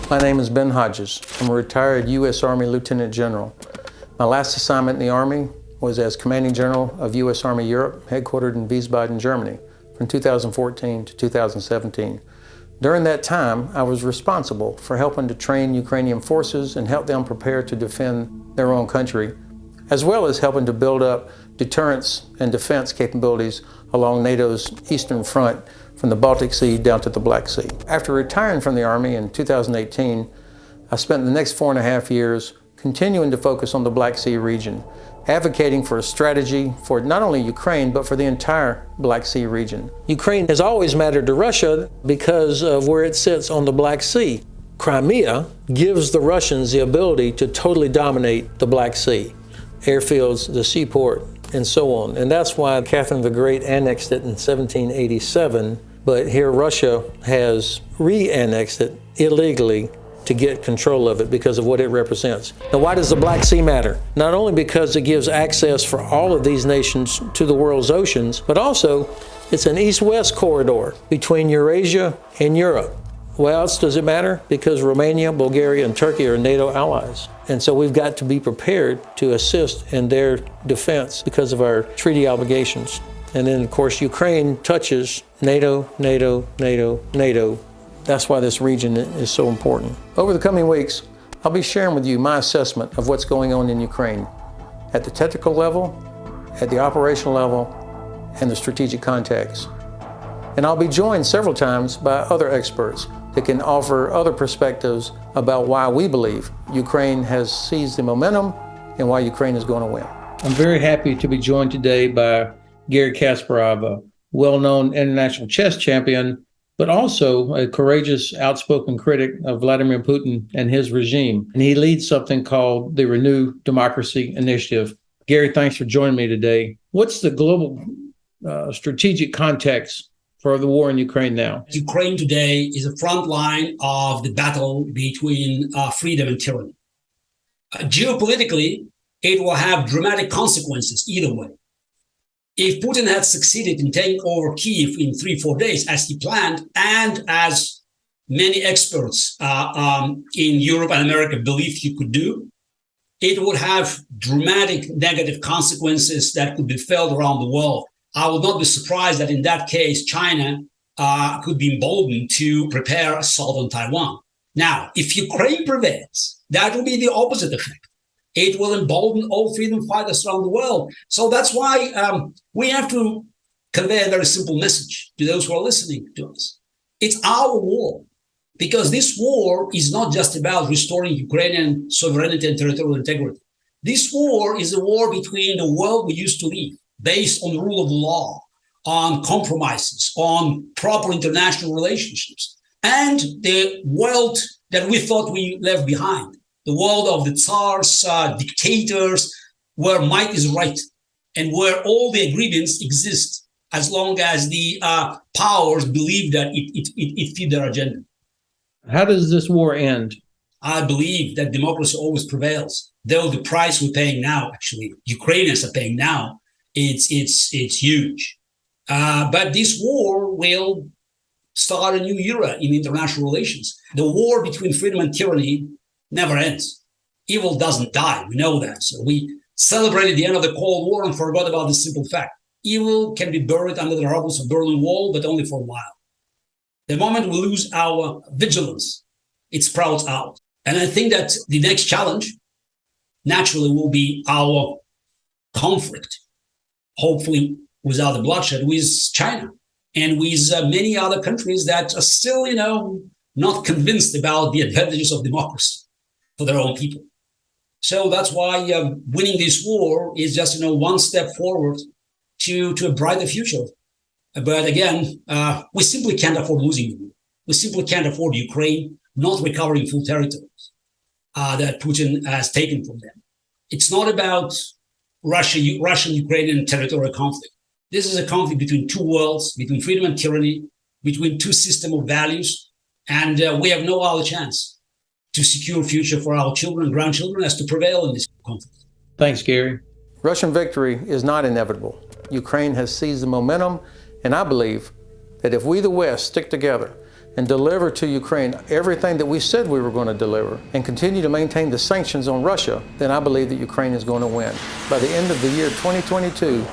My name is Ben Hodges. I'm a retired U.S. Army Lieutenant General. My last assignment in the Army was as Commanding General of U.S. Army Europe, headquartered in Wiesbaden, Germany, from 2014 to 2017. During that time, I was responsible for helping to train Ukrainian forces and help them prepare to defend their own country, as well as helping to build up deterrence and defense capabilities along NATO's eastern front from the Baltic Sea down to the Black Sea. After retiring from the Army in 2018, I spent the next 4.5 years continuing to focus on the Black Sea region, advocating for a strategy for not only Ukraine, but for the entire Black Sea region. Ukraine has always mattered to Russia because of where it sits on the Black Sea. Crimea gives the Russians the ability to totally dominate the Black Sea, airfields, the seaport, and so on. And that's why Catherine the Great annexed it in 1787, but here Russia has re-annexed it illegally to get control of it because of what it represents. Now, why does the Black Sea matter? Not only because it gives access for all of these nations to the world's oceans, but also it's an east-west corridor between Eurasia and Europe. Why else does it matter? Because Romania, Bulgaria, and Turkey are NATO allies. And so we've got to be prepared to assist in their defense because of our treaty obligations. And then, of course, Ukraine touches NATO, NATO, NATO, NATO. That's why this region is so important. Over the coming weeks, I'll be sharing with you my assessment of what's going on in Ukraine at the technical level, at the operational level, and the strategic context. And I'll be joined several times by other experts that can offer other perspectives about why we believe Ukraine has seized the momentum and why Ukraine is going to win. I'm very happy to be joined today by Garry Kasparov, a well-known international chess champion, but also a courageous, outspoken critic of Vladimir Putin and his regime. And he leads something called the Renew Democracy Initiative. Garry, thanks for joining me today. What's the global strategic context for the war in Ukraine now? Ukraine today is a front line of the battle between freedom and tyranny. Geopolitically, it will have dramatic consequences either way. If Putin had succeeded in taking over Kyiv in 3-4 days, as he planned, and as many experts in Europe and America believed he could do, it would have dramatic negative consequences that could be felt around the world. I would not be surprised that in that case, China could be emboldened to prepare assault on Taiwan. Now, if Ukraine prevails, that will be the opposite effect. It will embolden all freedom fighters around the world. So that's why we have to convey a very simple message to those who are listening to us. It's our war, because this war is not just about restoring Ukrainian sovereignty and territorial integrity. This war is a war between the world we used to live, based on the rule of law, on compromises, on proper international relationships, and the world that we thought we left behind, the world of the tsars, dictators, where might is right, and where all the agreements exist as long as the powers believe that it fit their agenda. How does this war end? I believe that democracy always prevails, though the price we're paying now, actually, Ukrainians are paying now, it's huge. But this war will start a new era in international relations. The war between freedom and tyranny never ends. Evil doesn't die. We know that. So we celebrated the end of the Cold War and forgot about this simple fact. Evil can be buried under the rubble of Berlin Wall, but only for a while. The moment we lose our vigilance, it sprouts out. And I think that the next challenge naturally will be our conflict, hopefully without the bloodshed, with China and with many other countries that are still, not convinced about the advantages of democracy for their own people. So that's why winning this war is just, one step forward to a brighter future. But again, we simply can't afford losing the war. We simply can't afford Ukraine not recovering full territories that Putin has taken from them. It's not about Russian-Ukrainian territorial conflict. This is a conflict between two worlds, between freedom and tyranny, between two systems of values, and we have no other chance to secure a future for our children and grandchildren as to prevail in this conflict. Thanks, Garry. Russian victory is not inevitable. Ukraine has seized the momentum, and I believe that if we, the West, stick together and deliver to Ukraine everything that we said we were going to deliver and continue to maintain the sanctions on Russia, then I believe that Ukraine is going to win. By the end of the year 2022,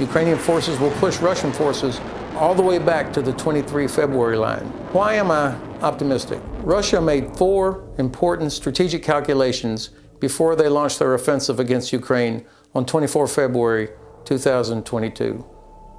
Ukrainian forces will push Russian forces all the way back to the 23 February line. Why am I optimistic? Russia made 4 important strategic calculations before they launched their offensive against Ukraine on 24 February 2022.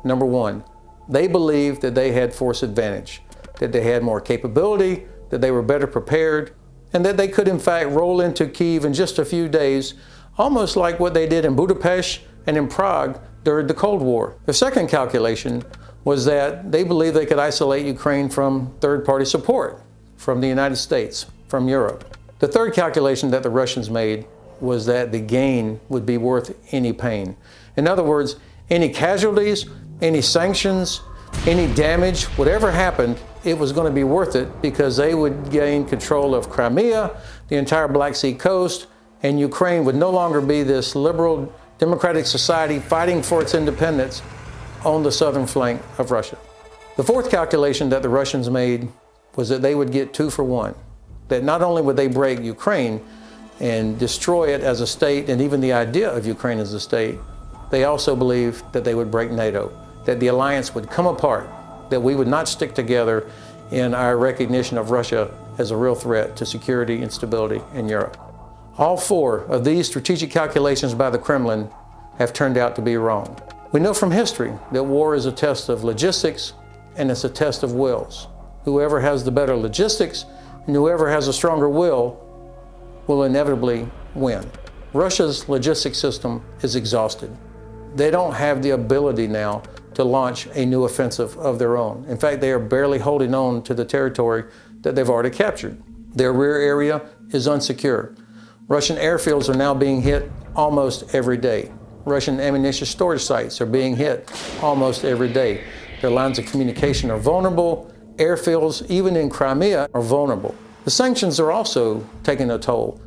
Number 1, they believed that they had force advantage, that they had more capability, that they were better prepared, and that they could in fact roll into Kyiv in just a few days, almost like what they did in Budapest and in Prague during the Cold War. The second calculation was that they believed they could isolate Ukraine from third-party support, from the United States, from Europe. The third calculation that the Russians made was that the gain would be worth any pain. In other words, any casualties, any sanctions, any damage, whatever happened, it was going to be worth it because they would gain control of Crimea, the entire Black Sea coast, and Ukraine would no longer be this liberal democratic society fighting for its independence on the southern flank of Russia. The fourth calculation that the Russians made was that they would get 2 for 1. That not only would they break Ukraine and destroy it as a state and even the idea of Ukraine as a state, they also believed that they would break NATO, that the alliance would come apart, that we would not stick together in our recognition of Russia as a real threat to security and stability in Europe. All 4 of these strategic calculations by the Kremlin have turned out to be wrong. We know from history that war is a test of logistics and it's a test of wills. Whoever has the better logistics and whoever has a stronger will inevitably win. Russia's logistics system is exhausted. They don't have the ability now to launch a new offensive of their own. In fact, they are barely holding on to the territory that they've already captured. Their rear area is unsecure. Russian airfields are now being hit almost every day. Russian ammunition storage sites are being hit almost every day. Their lines of communication are vulnerable. Airfields, even in Crimea, are vulnerable. The sanctions are also taking a toll.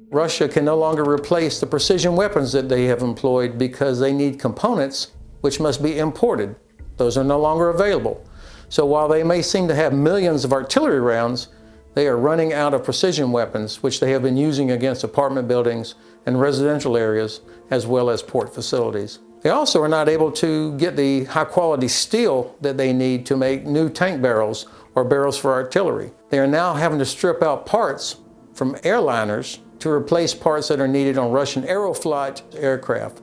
Russia can no longer replace the precision weapons that they have employed because they need components which must be imported. Those are no longer available. So while they may seem to have millions of artillery rounds, they are running out of precision weapons, which they have been using against apartment buildings and residential areas, as well as port facilities. They also are not able to get the high-quality steel that they need to make new tank barrels or barrels for artillery. They are now having to strip out parts from airliners to replace parts that are needed on Russian Aeroflot aircraft.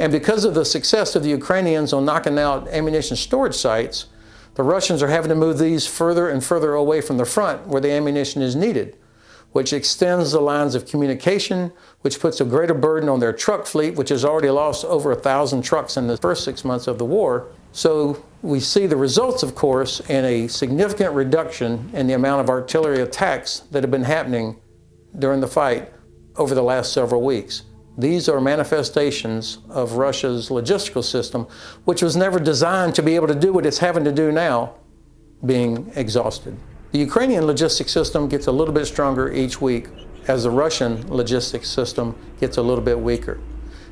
And because of the success of the Ukrainians on knocking out ammunition storage sites, the Russians are having to move these further and further away from the front where the ammunition is needed, which extends the lines of communication, which puts a greater burden on their truck fleet, which has already lost over 1,000 trucks in the first 6 months of the war. So we see the results, of course, in a significant reduction in the amount of artillery attacks that have been happening during the fight over the last several weeks. These are manifestations of Russia's logistical system, which was never designed to be able to do what it's having to do now, being exhausted. The Ukrainian logistics system gets a little bit stronger each week as the Russian logistics system gets a little bit weaker.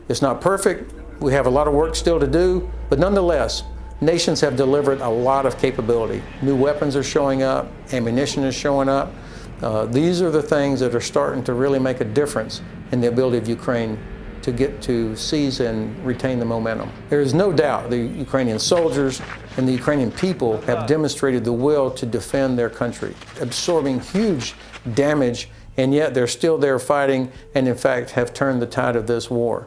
It's not perfect. We have a lot of work still to do, but nonetheless, nations have delivered a lot of capability. New weapons are showing up, ammunition is showing up. These are the things that are starting to really make a difference in the ability of Ukraine to get to seize and retain the momentum. There is no doubt the Ukrainian soldiers and the Ukrainian people have demonstrated the will to defend their country, absorbing huge damage, and yet they're still there fighting and in fact have turned the tide of this war.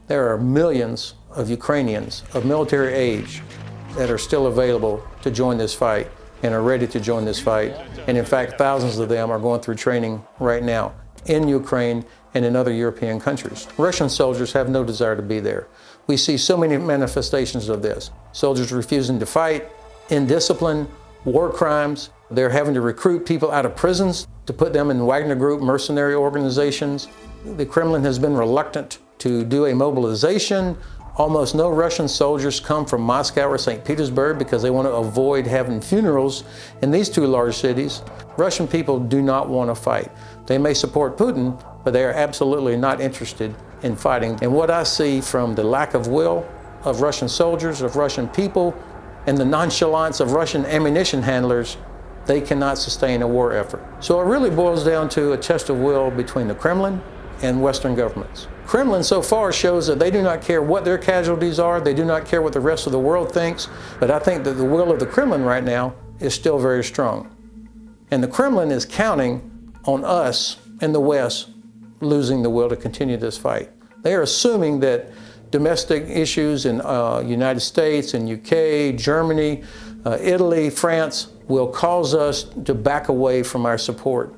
There are millions of Ukrainians of military age that are still available to join this fight and are ready to join this fight. And in fact, thousands of them are going through training right now in Ukraine and in other European countries. Russian soldiers have no desire to be there. We see so many manifestations of this. Soldiers refusing to fight, indiscipline, war crimes. They're having to recruit people out of prisons to put them in Wagner Group mercenary organizations. The Kremlin has been reluctant to do a mobilization. Almost no Russian soldiers come from Moscow or St. Petersburg because they want to avoid having funerals in these two large cities. Russian people do not want to fight. They may support Putin, but they are absolutely not interested in fighting. And what I see from the lack of will of Russian soldiers, of Russian people, and the nonchalance of Russian ammunition handlers they cannot sustain a war effort. So it really boils down to a test of will between the Kremlin and Western governments. Kremlin so far shows that they do not care what their casualties are, they do not care what the rest of the world thinks, but I think that the will of the Kremlin right now is still very strong. And the Kremlin is counting on us in the West losing the will to continue this fight. They are assuming that domestic issues in United States and UK, Germany, Italy, France will cause us to back away from our support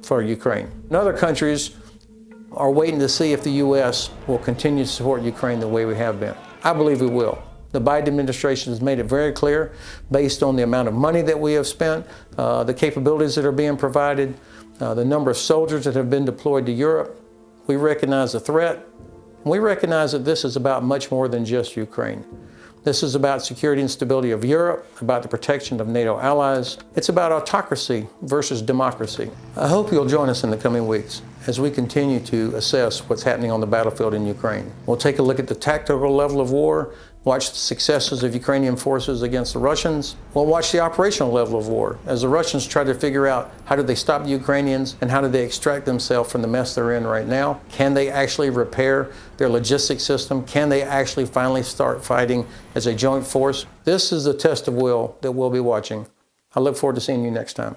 for Ukraine. And other countries are waiting to see if the U.S. will continue to support Ukraine the way we have been. I believe we will. The Biden administration has made it very clear, based on the amount of money that we have spent, the capabilities that are being provided, the number of soldiers that have been deployed to Europe. We recognize the threat. We recognize that this is about much more than just Ukraine. This is about security and stability of Europe, about the protection of NATO allies. It's about autocracy versus democracy. I hope you'll join us in the coming weeks as we continue to assess what's happening on the battlefield in Ukraine. We'll take a look at the tactical level of war, watch the successes of Ukrainian forces against the Russians. We'll watch the operational level of war as the Russians try to figure out how do they stop the Ukrainians and how do they extract themselves from the mess they're in right now. Can they actually repair their logistics system? Can they actually finally start fighting as a joint force? This is the test of will that we'll be watching. I look forward to seeing you next time.